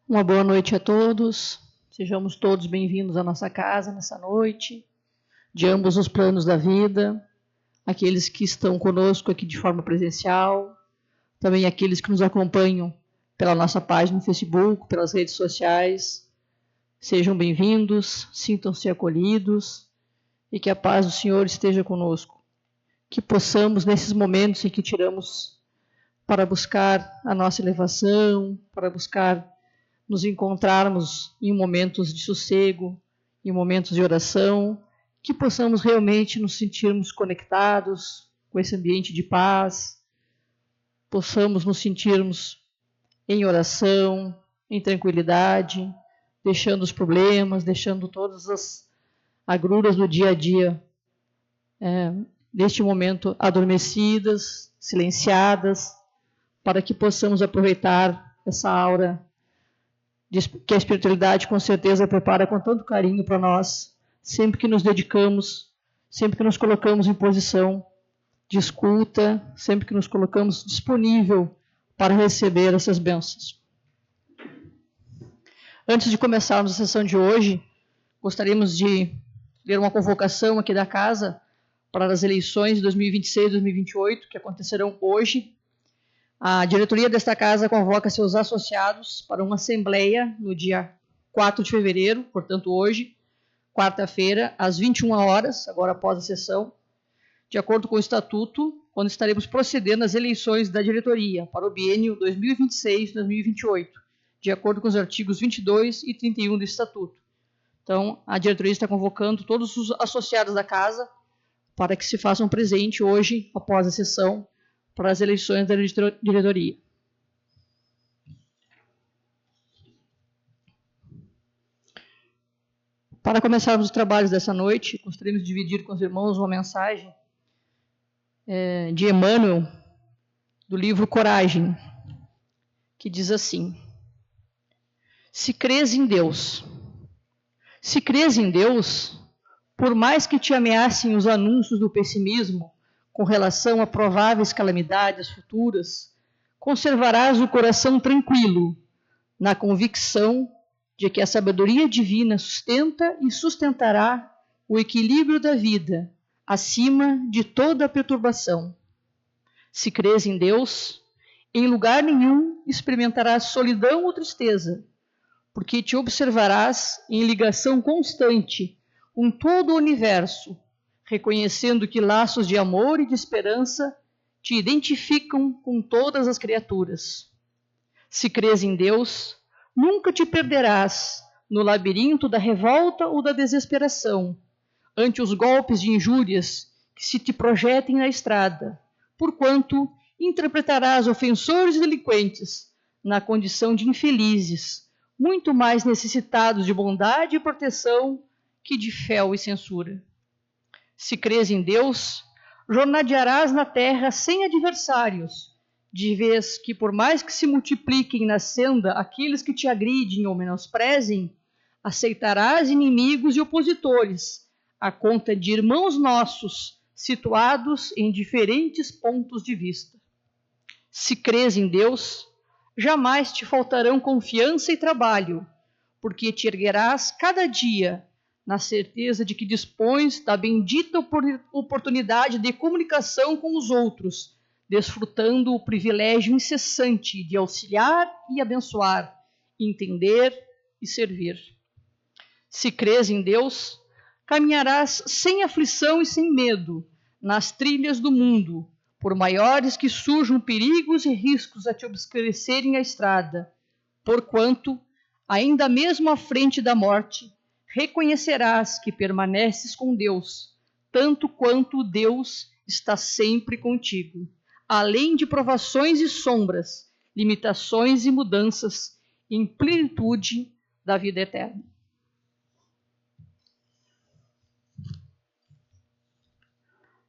Uma boa noite a todos. Sejamos todos bem-vindos à nossa casa nessa noite, de ambos os planos da vida, aqueles que estão conosco aqui de forma presencial, também aqueles que nos acompanham pela nossa página no Facebook, pelas redes sociais. Sejam bem-vindos, sintam-se acolhidos e que a paz do Senhor esteja conosco. Que possamos, nesses momentos em que tiramos para buscar a nossa elevação, para buscar nos encontrarmos em momentos de sossego, em momentos de oração, que possamos realmente nos sentirmos conectados com esse ambiente de paz, possamos nos sentirmos em oração, em tranquilidade, deixando os problemas, deixando todas as agruras do dia a dia, neste momento adormecidas, silenciadas, para que possamos aproveitar essa aura que a espiritualidade com certeza prepara com tanto carinho para nós, sempre que nos dedicamos, sempre que nos colocamos em posição de escuta, sempre que nos colocamos disponível para receber essas bênçãos. Antes de começarmos a sessão de hoje, gostaríamos de ler uma convocação aqui da casa para as eleições de 2026 e 2028, que acontecerão hoje. A diretoria desta casa convoca seus associados para uma assembleia no dia 4 de fevereiro, portanto hoje, quarta-feira, às 21 horas, agora após a sessão, de acordo com o estatuto, quando estaremos procedendo às eleições da diretoria para o biênio 2026-2028, de acordo com os artigos 22 e 31 do estatuto. Então, a diretoria está convocando todos os associados da casa para que se façam presente hoje, após a sessão, para as eleições da diretoria. Para começarmos os trabalhos dessa noite, gostaríamos de dividir com os irmãos uma mensagem de Emmanuel, do livro Coragem, que diz assim: se crês em Deus, por mais que te ameacem os anúncios do pessimismo, com relação a prováveis calamidades futuras, conservarás o coração tranquilo, na convicção de que a sabedoria divina sustenta e sustentará o equilíbrio da vida, acima de toda perturbação. Se crês em Deus, em lugar nenhum experimentarás solidão ou tristeza, porque te observarás em ligação constante com todo o universo, reconhecendo que laços de amor e de esperança te identificam com todas as criaturas. Se crês em Deus, nunca te perderás no labirinto da revolta ou da desesperação, ante os golpes de injúrias que se te projetem na estrada, porquanto interpretarás ofensores e delinquentes na condição de infelizes, muito mais necessitados de bondade e proteção que de fel e censura. Se crês em Deus, jornadearás na terra sem adversários, de vez que, por mais que se multipliquem na senda aqueles que te agridem ou menosprezem, aceitarás inimigos e opositores, à conta de irmãos nossos, situados em diferentes pontos de vista. Se crês em Deus, jamais te faltarão confiança e trabalho, porque te erguerás cada dia na certeza de que dispões da bendita oportunidade de comunicação com os outros, desfrutando o privilégio incessante de auxiliar e abençoar, entender e servir. Se crês em Deus, caminharás sem aflição e sem medo nas trilhas do mundo, por maiores que surjam perigos e riscos a te obscurecerem a estrada, porquanto, ainda mesmo à frente da morte, reconhecerás que permaneces com Deus, tanto quanto Deus está sempre contigo, além de provações e sombras, limitações e mudanças, em plenitude da vida eterna.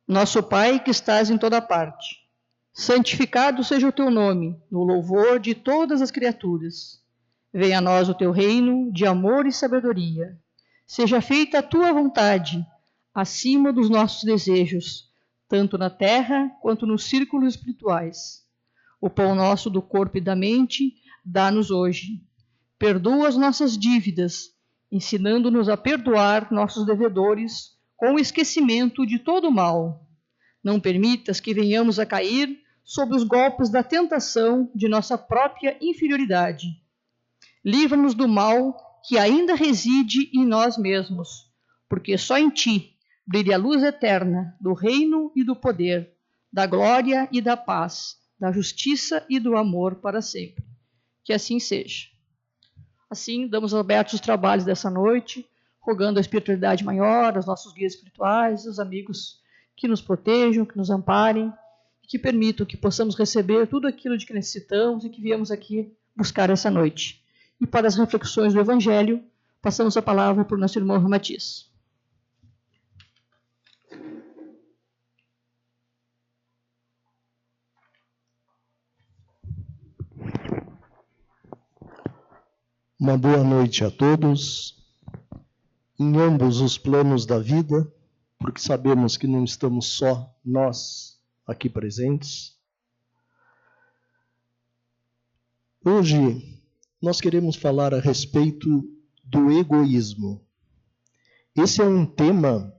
Nosso Pai que estás em toda parte, santificado seja o teu nome, no louvor de todas as criaturas. Venha a nós o teu reino de amor e sabedoria. Seja feita a tua vontade, acima dos nossos desejos, tanto na terra quanto nos círculos espirituais. O pão nosso do corpo e da mente, dá-nos hoje. perdoa as nossas dívidas, ensinando-nos a perdoar nossos devedores com o esquecimento de todo o mal. Não permitas que venhamos a cair sob os golpes da tentação de nossa própria inferioridade. Livra-nos do mal que ainda reside em nós mesmos, porque só em Ti brilha a luz eterna do reino e do poder, da glória e da paz, da justiça e do amor para sempre. Que assim seja. Assim, damos abertos os trabalhos dessa noite, rogando a espiritualidade maior, aos nossos guias espirituais, aos amigos que nos protejam, que nos amparem, que permitam que possamos receber tudo aquilo de que necessitamos e que viemos aqui buscar essa noite. E para as reflexões do Evangelho, passamos a palavra para o nosso irmão Ramatiz. Uma boa noite a todos, em ambos os planos da vida, porque sabemos que não estamos só nós aqui presentes. Hoje nós queremos falar a respeito do egoísmo. Esse é um tema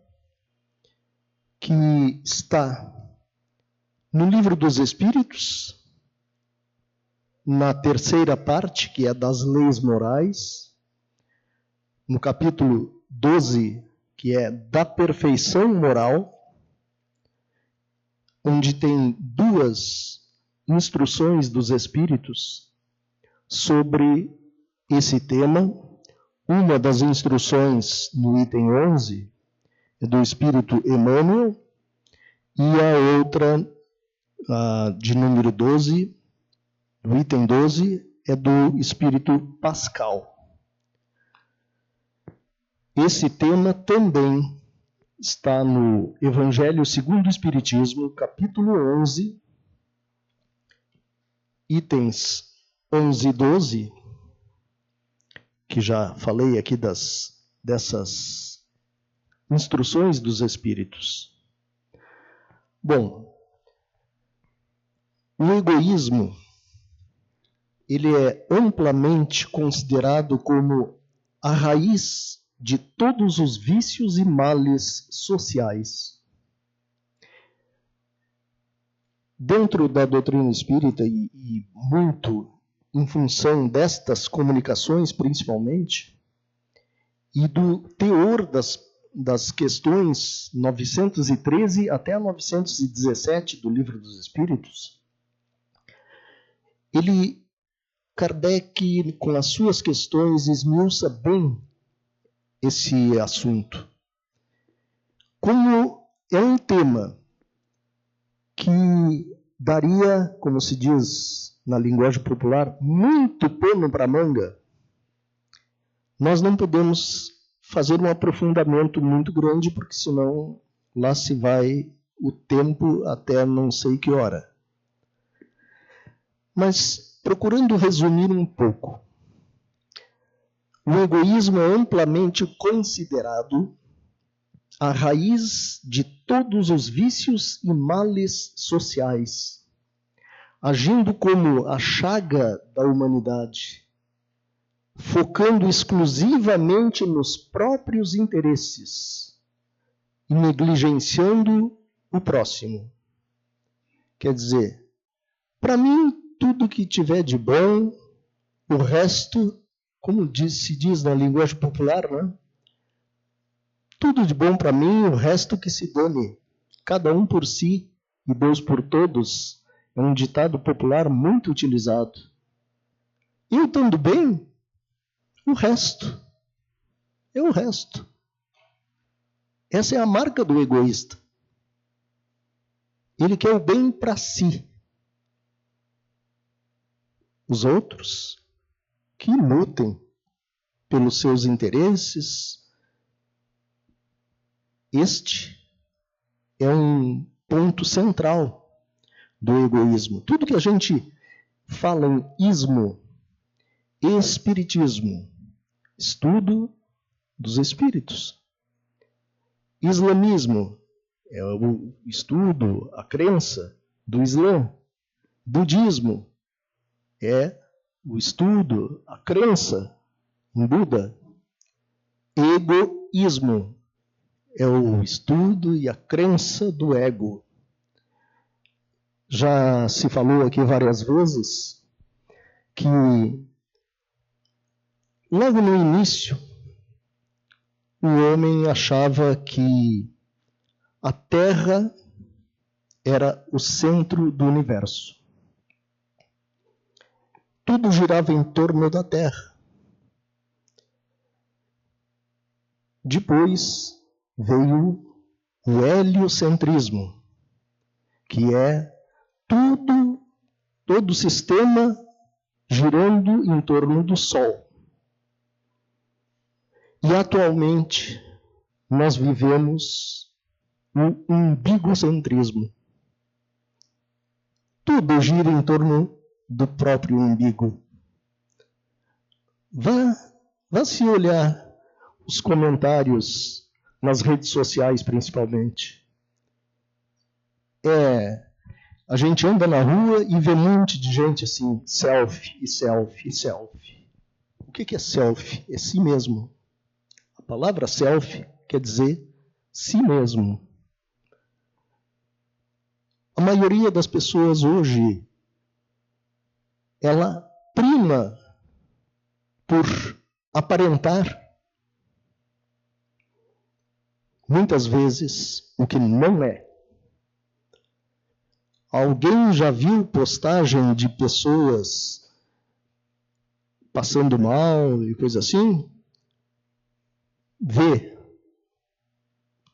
que está no Livro dos Espíritos, na terceira parte, que é das leis morais, no capítulo 12, que é da perfeição moral, onde tem duas instruções dos Espíritos sobre esse tema. Uma das instruções, no item 11, é do Espírito Emmanuel, e a outra, de número 12, do item 12, é do Espírito Pascal. Esse tema também está no Evangelho segundo o Espiritismo, capítulo 11, itens 11 e 12, que já falei aqui dessas instruções dos Espíritos. Bom, o egoísmo, ele é amplamente considerado como a raiz de todos os vícios e males sociais. Dentro da doutrina espírita, e muito em função destas comunicações principalmente, e do teor das questões 913 até a 917 do Livro dos Espíritos, Kardec, com as suas questões, esmiuça bem esse assunto. Como é um tema que daria, como se diz na linguagem popular, muito pano para manga, nós não podemos fazer um aprofundamento muito grande, porque senão lá se vai o tempo até não sei que hora. Mas, procurando resumir um pouco, o egoísmo é amplamente considerado a raiz de todos os vícios e males sociais, agindo como a chaga da humanidade, focando exclusivamente nos próprios interesses e negligenciando o próximo. Quer dizer, para mim, tudo que tiver de bom, o resto, como se diz na linguagem popular, né? Tudo de bom para mim, o resto que se dane. Cada um por si e Deus por todos é um ditado popular muito utilizado. Eu estando bem, o resto é o resto. Essa é a marca do egoísta. Ele quer o bem para si. Os outros que lutem pelos seus interesses. Este é um ponto central do egoísmo. Tudo que a gente fala em ismo, espiritismo, estudo dos espíritos. Islamismo é o estudo, a crença do Islã. Budismo é o estudo, a crença em Buda. Egoísmo é o estudo e a crença do ego. Já se falou aqui várias vezes que logo no início o homem achava que a Terra era o centro do universo. Tudo girava em torno da Terra. Depois veio o heliocentrismo, que é todo o sistema girando em torno do Sol. E atualmente nós vivemos o umbigocentrismo. Tudo gira em torno do próprio umbigo. Vá se olhar os comentários nas redes sociais, principalmente. A gente anda na rua e vê um monte de gente assim, selfie, selfie, selfie. O que é selfie? É si mesmo. A palavra selfie quer dizer si mesmo. A maioria das pessoas hoje, ela prima por aparentar, muitas vezes, o que não é. Alguém já viu postagem de pessoas passando mal e coisa assim? Vê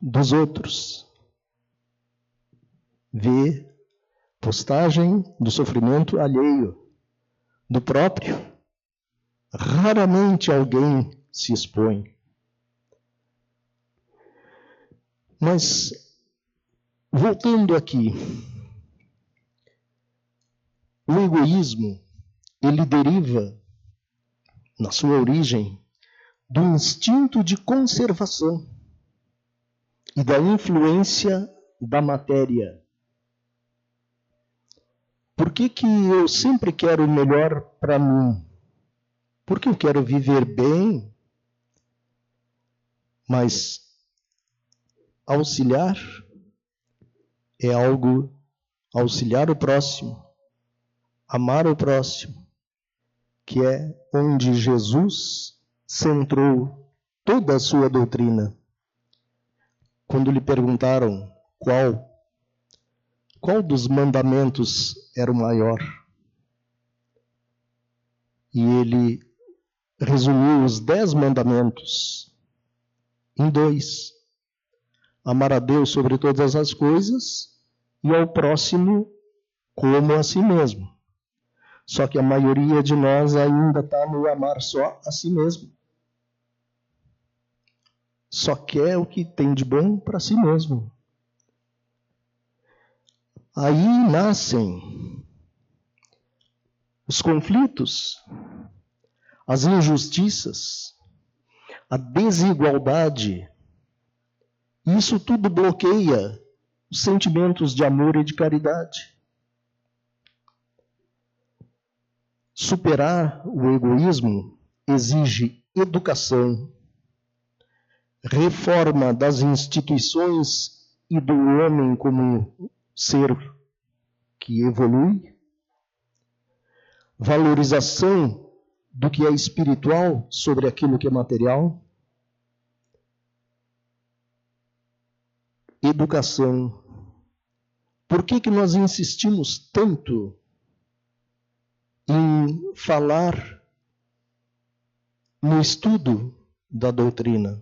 dos outros. Vê postagem do sofrimento alheio, do próprio. Raramente alguém se expõe. Mas, voltando aqui, o egoísmo, ele deriva, na sua origem, do instinto de conservação e da influência da matéria. Por que eu sempre quero o melhor para mim? Porque eu quero viver bem, mas auxiliar é algo, auxiliar o próximo, amar o próximo, que é onde Jesus centrou toda a sua doutrina. Quando lhe perguntaram qual dos mandamentos era o maior, e ele resumiu os 10 mandamentos em 2. Amar a Deus sobre todas as coisas e ao próximo como a si mesmo. Só que a maioria de nós ainda está no amar só a si mesmo. Só quer o que tem de bom para si mesmo. Aí nascem os conflitos, as injustiças, a desigualdade. Isso tudo bloqueia os sentimentos de amor e de caridade. Superar o egoísmo exige educação, reforma das instituições e do homem como ser que evolui, valorização do que é espiritual sobre aquilo que é material, educação. Por que nós insistimos tanto em falar no estudo da doutrina?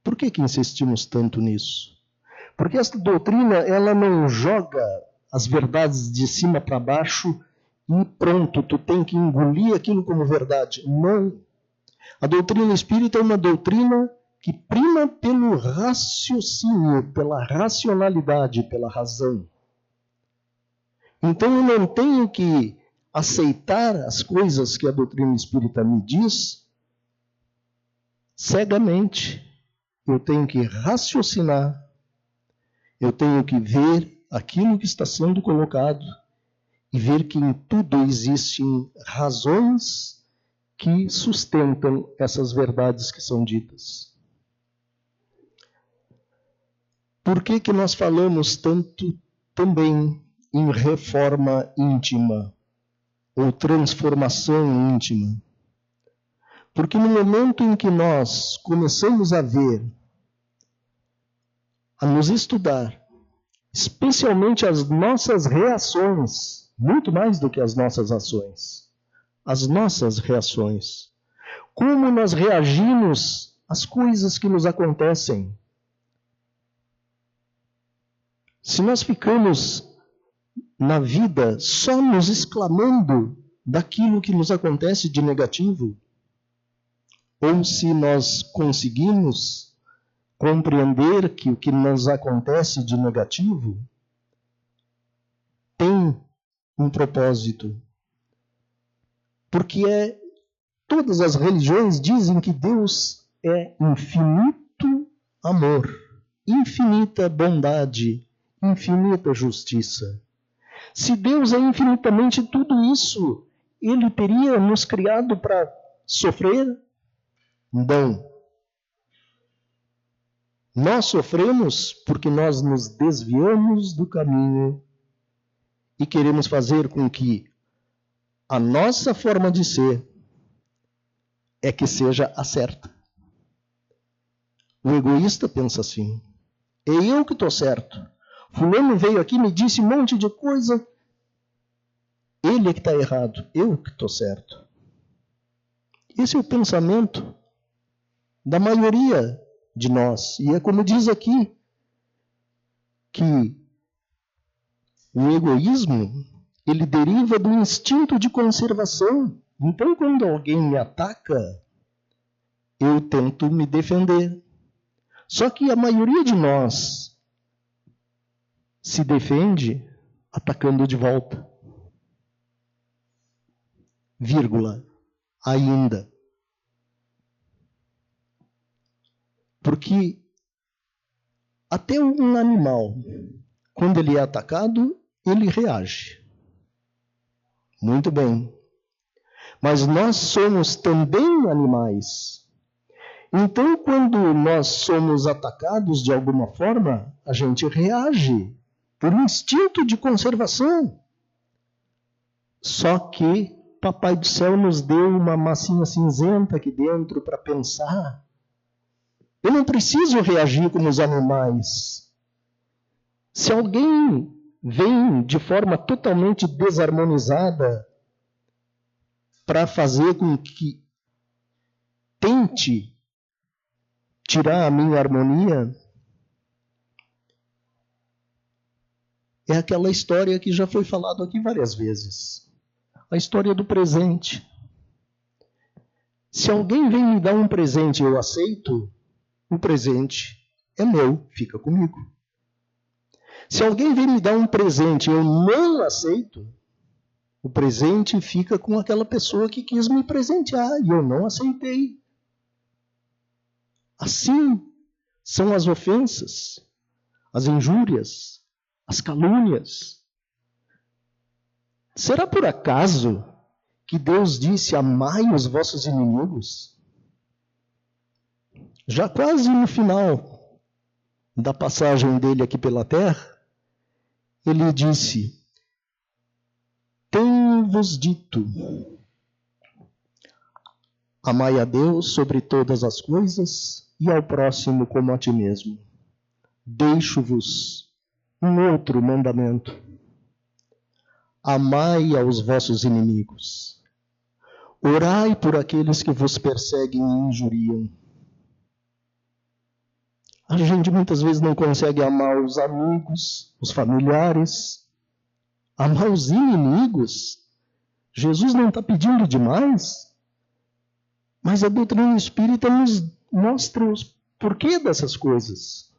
Por que insistimos tanto nisso? Porque esta doutrina, ela não joga as verdades de cima para baixo e pronto, tu tem que engolir aquilo como verdade. Não. A doutrina espírita é uma doutrina que prima pelo raciocínio, pela racionalidade, pela razão. Então eu não tenho que aceitar as coisas que a doutrina espírita me diz cegamente. Eu tenho que raciocinar, eu tenho que ver aquilo que está sendo colocado e ver que em tudo existem razões que sustentam essas verdades que são ditas. Por que que nós falamos tanto também em reforma íntima ou transformação íntima? Porque no momento em que nós começamos a ver, a nos estudar, especialmente as nossas reações, muito mais do que as nossas ações, as nossas reações, como nós reagimos às coisas que nos acontecem. Se nós ficamos na vida só nos exclamando daquilo que nos acontece de negativo, ou se nós conseguimos compreender que o que nos acontece de negativo tem um propósito. Porque todas as religiões dizem que Deus é infinito amor, infinita bondade, infinita justiça. Se Deus é infinitamente tudo isso, Ele teria nos criado para sofrer? Não. Nós sofremos porque nós nos desviamos do caminho e queremos fazer com que a nossa forma de ser é que seja a certa. O egoísta pensa assim: é eu que estou certo. Fulano veio aqui e me disse um monte de coisa. Ele é que está errado, eu que estou certo. Esse é o pensamento da maioria de nós. E é como diz aqui, que o egoísmo, ele deriva do instinto de conservação. Então, quando alguém me ataca, eu tento me defender. Só que a maioria de nós se defende atacando de volta. Vírgula. Ainda. Porque até um animal, quando ele é atacado, ele reage. Muito bem. Mas nós somos também animais. Então, quando nós somos atacados de alguma forma, a gente reage por instinto de conservação. Só que Papai do Céu nos deu uma massinha cinzenta aqui dentro para pensar. Eu não preciso reagir como os animais. Se alguém vem de forma totalmente desarmonizada para fazer com que tente tirar a minha harmonia, é aquela história que já foi falado aqui várias vezes. A história do presente. Se alguém vem me dar um presente e eu aceito, o presente é meu, fica comigo. Se alguém vem me dar um presente e eu não aceito, o presente fica com aquela pessoa que quis me presentear e eu não aceitei. Assim são as ofensas, as injúrias, as calúnias. Será por acaso que Deus disse: amai os vossos inimigos? Já quase no final da passagem dele aqui pela terra, ele disse: tenho-vos dito, amai a Deus sobre todas as coisas e ao próximo como a ti mesmo. Deixo-vos um outro mandamento: amai aos vossos inimigos. Orai por aqueles que vos perseguem e injuriam. A gente muitas vezes não consegue amar os amigos, os familiares. Amar os inimigos? Jesus não está pedindo demais? Mas a doutrina espírita nos mostra o porquê dessas coisas.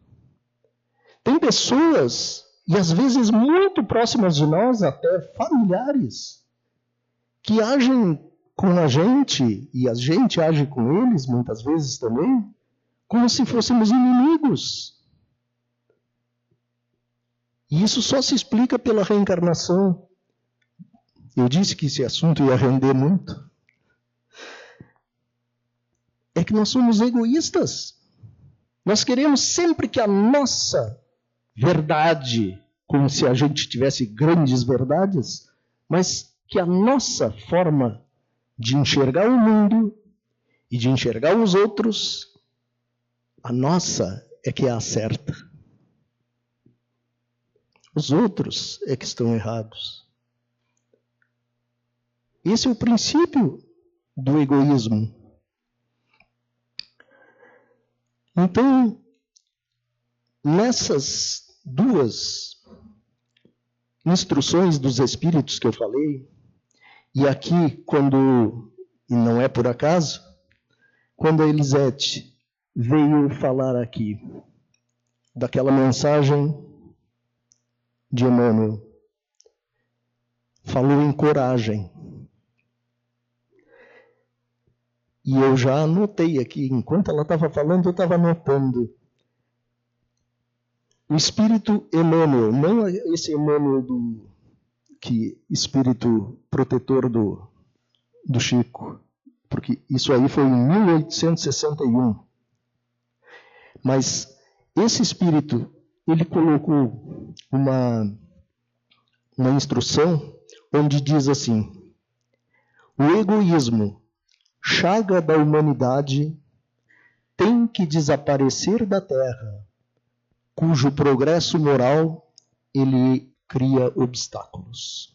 Tem pessoas, e às vezes muito próximas de nós, até familiares, que agem com a gente, e a gente age com eles muitas vezes também, como se fôssemos inimigos. E isso só se explica pela reencarnação. eu disse que esse assunto ia render muito, é que nós somos egoístas. Nós queremos sempre que a nossa verdade, como se a gente tivesse grandes verdades, mas que a nossa forma de enxergar o mundo e de enxergar os outros, a nossa é que é a certa. Os outros é que estão errados. Esse é o princípio do egoísmo. Então, nessas duas instruções dos Espíritos que eu falei, e aqui, e não é por acaso, quando a Elisete veio falar aqui daquela mensagem de Emmanuel, falou em coragem. E eu já anotei aqui, enquanto ela estava falando, eu estava anotando. O Espírito Emmanuel, não esse Emmanuel espírito protetor do Chico, porque isso aí foi em 1861. Mas esse espírito, ele colocou uma instrução onde diz assim: o egoísmo, chaga da humanidade, tem que desaparecer da Terra, cujo progresso moral ele cria obstáculos.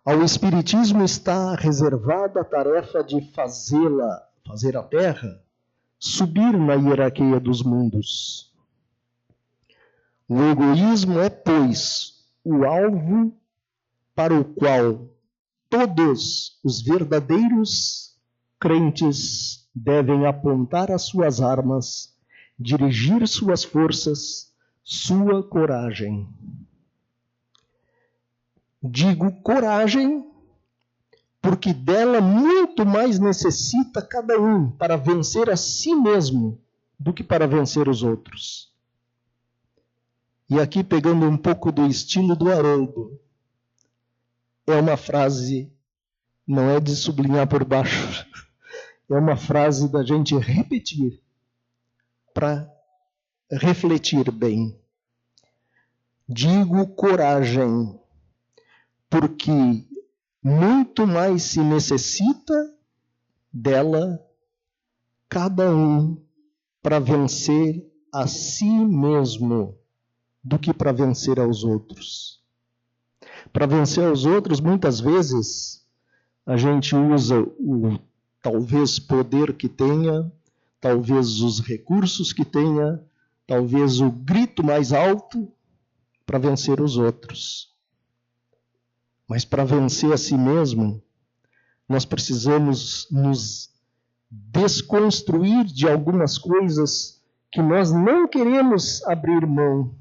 Ao Espiritismo está reservada a tarefa de fazer a Terra subir na hierarquia dos mundos. O egoísmo é, pois, o alvo para o qual todos os verdadeiros crentes devem apontar as suas armas, dirigir suas forças, sua coragem. Digo coragem porque dela muito mais necessita cada um para vencer a si mesmo do que para vencer os outros. E aqui, pegando um pouco do estilo do Haroldo, é uma frase, não é de sublinhar por baixo, é uma frase da gente repetir para refletir bem. Digo coragem porque muito mais se necessita dela cada um para vencer a si mesmo do que para vencer aos outros. Para vencer aos outros, muitas vezes, a gente usa o talvez poder que tenha, talvez os recursos que tenha, talvez o grito mais alto para vencer os outros. Mas para vencer a si mesmo, nós precisamos nos desconstruir de algumas coisas que nós não queremos abrir mão.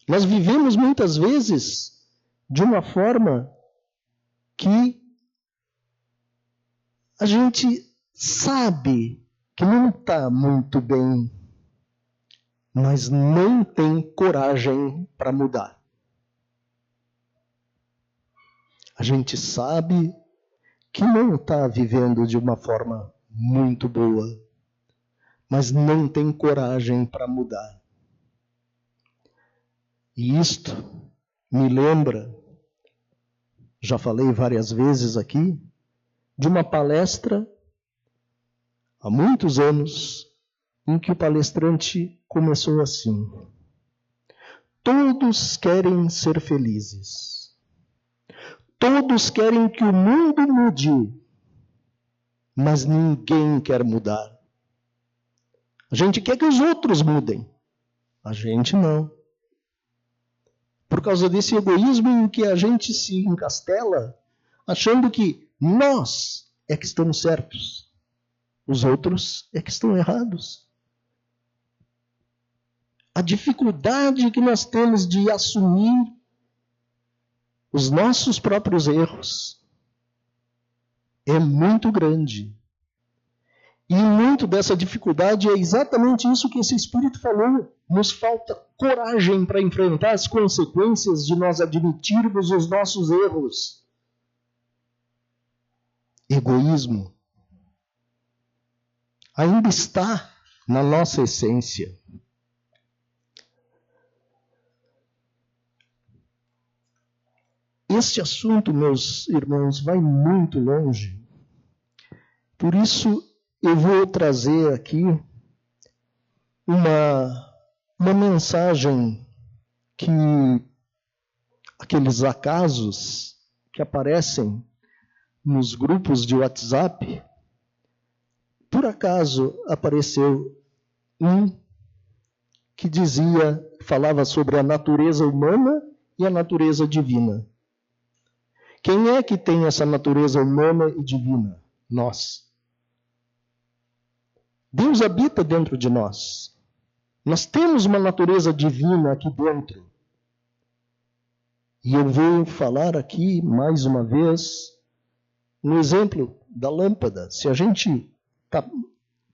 Nós vivemos muitas vezes de uma forma que a gente sabe que não está muito bem, mas não tem coragem para mudar. A gente sabe que não está vivendo de uma forma muito boa, mas não tem coragem para mudar. E isto me lembra, já falei várias vezes aqui, de uma palestra há muitos anos, em que o palestrante começou assim: todos querem ser felizes. Todos querem que o mundo mude, mas ninguém quer mudar. A gente quer que os outros mudem, a gente não. Por causa desse egoísmo em que a gente se encastela, achando que nós é que estamos certos, os outros é que estão errados. A dificuldade que nós temos de assumir os nossos próprios erros é muito grande. E muito dessa dificuldade é exatamente isso que esse Espírito falou. Nos falta coragem para enfrentar as consequências de nós admitirmos os nossos erros. Egoísmo ainda está na nossa essência. Este assunto, meus irmãos, vai muito longe. Por isso, eu vou trazer aqui uma mensagem que aqueles acasos que aparecem nos grupos de WhatsApp, por acaso apareceu um que falava sobre a natureza humana e a natureza divina. Quem é que tem essa natureza humana e divina? Nós. Deus habita dentro de nós. Nós temos uma natureza divina aqui dentro. E eu vou falar aqui, mais uma vez, um exemplo da lâmpada. Se a gente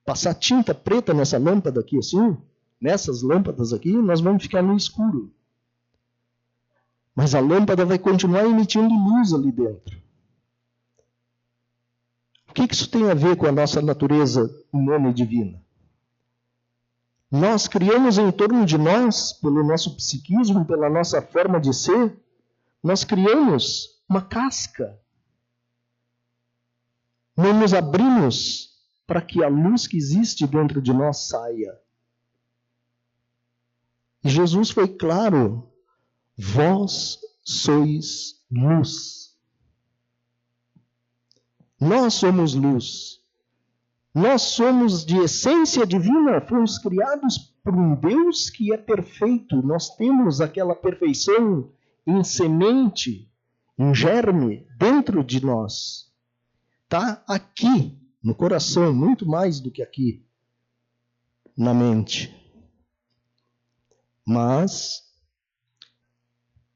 passar tinta preta nessa lâmpada aqui, assim, nessas lâmpadas aqui, nós vamos ficar no escuro. Mas a lâmpada vai continuar emitindo luz ali dentro. O que isso tem a ver com a nossa natureza humana e divina? Nós criamos em torno de nós, pelo nosso psiquismo, pela nossa forma de ser, nós criamos uma casca. Não nos abrimos para que a luz que existe dentro de nós saia. E Jesus foi claro: vós sois luz. Nós somos luz. Nós somos de essência divina, fomos criados por um Deus que é perfeito. Nós temos aquela perfeição em semente, em germe, dentro de nós. Está aqui, no coração, muito mais do que aqui, na mente. Mas,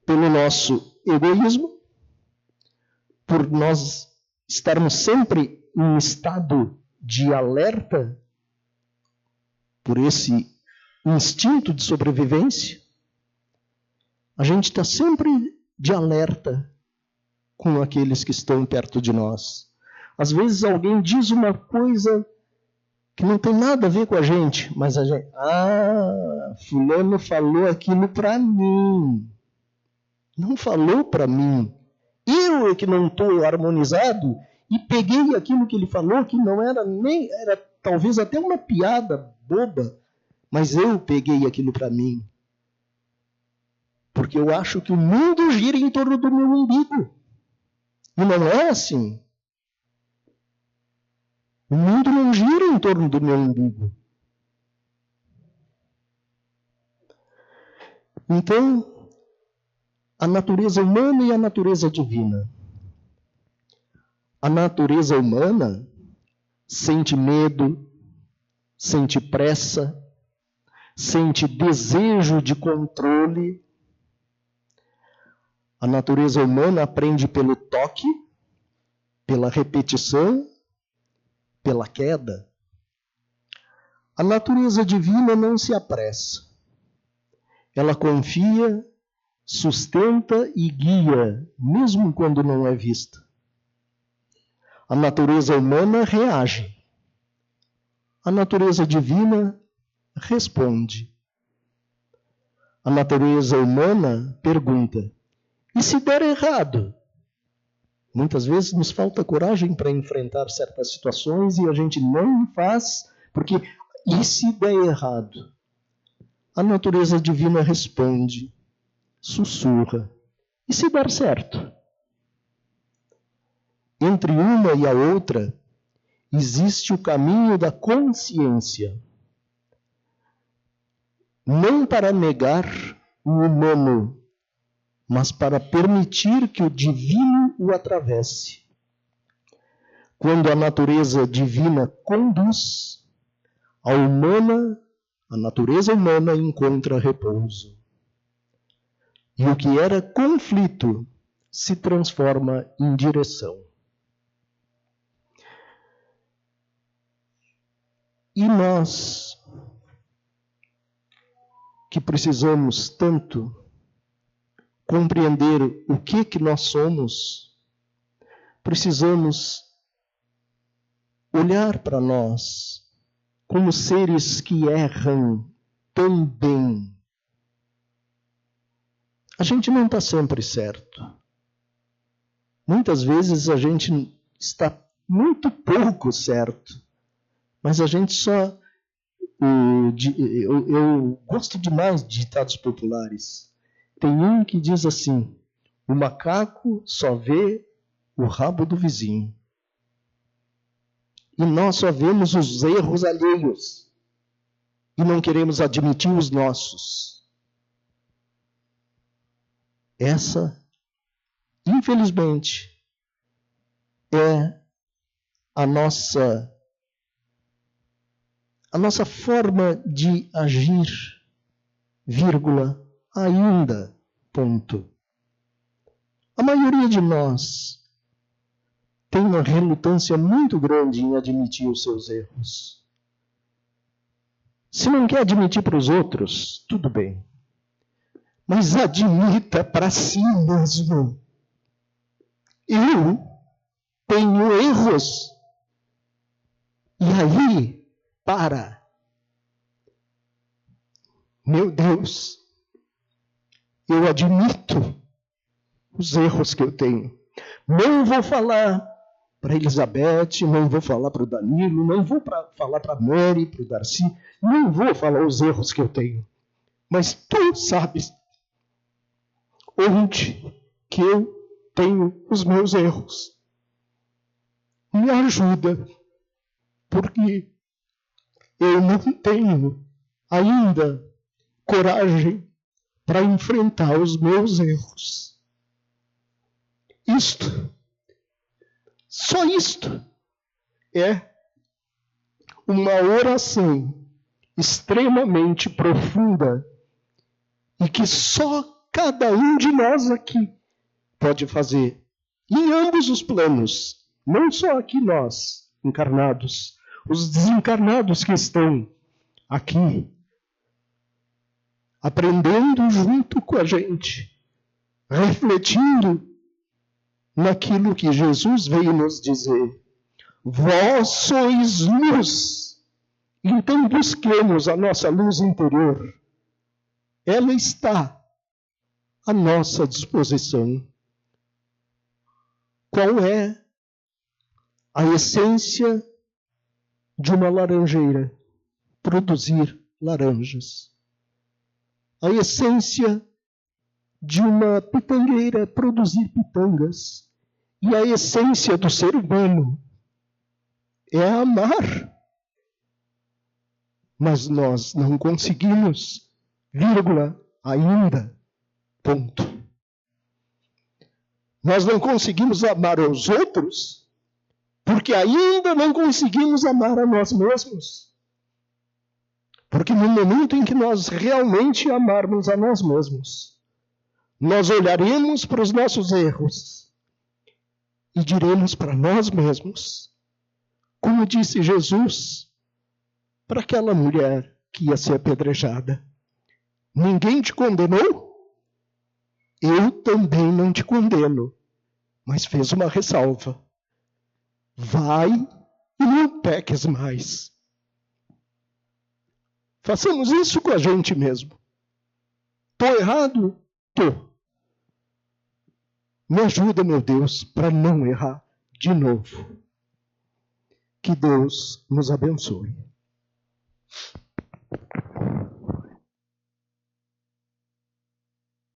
pelo nosso egoísmo, por nós estarmos sempre em estado de alerta, por esse instinto de sobrevivência, a gente está sempre de alerta com aqueles que estão perto de nós. Às vezes alguém diz uma coisa que não tem nada a ver com a gente, mas a gente, fulano falou aquilo para mim. Não falou para mim. Eu é que não estou harmonizado e peguei aquilo que ele falou, que não era nem, era talvez até uma piada boba, mas eu peguei aquilo para mim. Porque eu acho que o mundo gira em torno do meu umbigo. E não é assim. O mundo não gira em torno do meu umbigo. Então, a natureza humana e a natureza divina. A natureza humana sente medo, sente pressa, sente desejo de controle. A natureza humana aprende pelo toque, pela repetição, pela queda. A natureza divina não se apressa. Ela confia, sustenta e guia, mesmo quando não é vista. A natureza humana reage. A natureza divina responde. A natureza humana pergunta: e se der errado? Muitas vezes nos falta coragem para enfrentar certas situações e a gente não faz, porque e se der errado? A natureza divina responde, sussurra: e se der certo? Entre uma e a outra, existe o caminho da consciência. Não para negar o humano, mas para permitir que o divino o atravesse. Quando a natureza divina conduz, a natureza humana encontra repouso. E o que era conflito se transforma em direção. E nós, que precisamos tanto compreender o que nós somos, precisamos olhar para nós como seres que erram também. A gente não está sempre certo. Muitas vezes a gente está muito pouco certo, mas a gente só... Eu gosto demais de ditados populares. Tem um que diz assim: o macaco só vê o rabo do vizinho. E nós só vemos os erros alheios e não queremos admitir os nossos. Essa, infelizmente, é a nossa forma de agir, vírgula, ainda, ponto. A maioria de nós tem uma relutância muito grande em admitir os seus erros. Se não quer admitir para os outros, tudo bem. Mas admita para si mesmo. Eu tenho erros. E aí, para. Meu Deus, eu admito os erros que eu tenho. Não vou falar para Elizabeth, não vou falar para o Danilo, não vou falar para a Mary, para o Darcy, não vou falar os erros que eu tenho. Mas tu sabes onde que eu tenho os meus erros. Me ajuda, porque eu não tenho ainda coragem para enfrentar os meus erros. Só isto é uma oração extremamente profunda e que só cada um de nós aqui pode fazer. Em ambos os planos, não só aqui nós, encarnados, os desencarnados que estão aqui, aprendendo junto com a gente, refletindo naquilo que Jesus veio nos dizer. Vós sois luz, então busquemos a nossa luz interior. Ela está à nossa disposição. Qual é a essência de uma laranjeira? Produzir laranjas. A essência de uma pitangueira? Produzir pitangas. E a essência do ser humano é amar. Mas nós não conseguimos, vírgula, ainda, ponto. Nós não conseguimos amar os outros porque ainda não conseguimos amar a nós mesmos. Porque no momento em que nós realmente amarmos a nós mesmos, nós olharemos para os nossos erros e diremos para nós mesmos, como disse Jesus para aquela mulher que ia ser apedrejada: ninguém te condenou? Eu também não te condeno. Mas fez uma ressalva: vai e não peques mais. Façamos isso com a gente mesmo. Estou errado? Estou. Me ajuda, meu Deus, para não errar de novo. Que Deus nos abençoe.